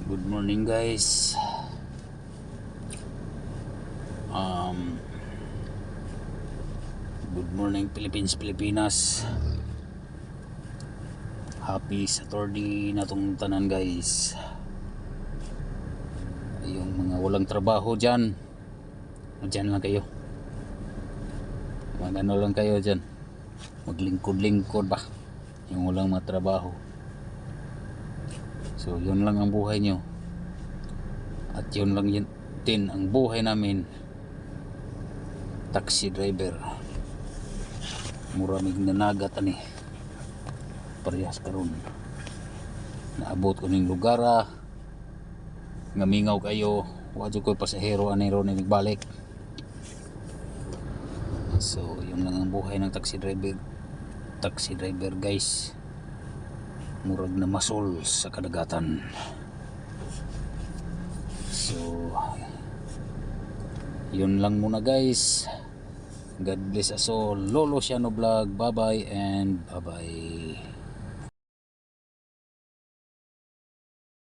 Good morning guys. Good morning Pilipinas. Happy Saturday na tong tanan guys. Yung mga walang trabaho dyan lang kayo. Magano lang kayo dyan. Maglingkod-lingkod ba. Yung walang matrabaho. So yun lang ang buhay nyo. At yun lang din ang buhay namin. Taxi driver. Muramig nanagat ani. Parehas karon. Naabot ko ning lugar ngamingaw kayo. Wadyo ko pasahero ani ron nagbalik. So yun lang ang buhay ng taxi driver. Taxi driver guys. Murag na masol sa kadagatan. So yun lang muna guys. God bless us all. Lolo Siano Vlog. Bye bye and bye bye.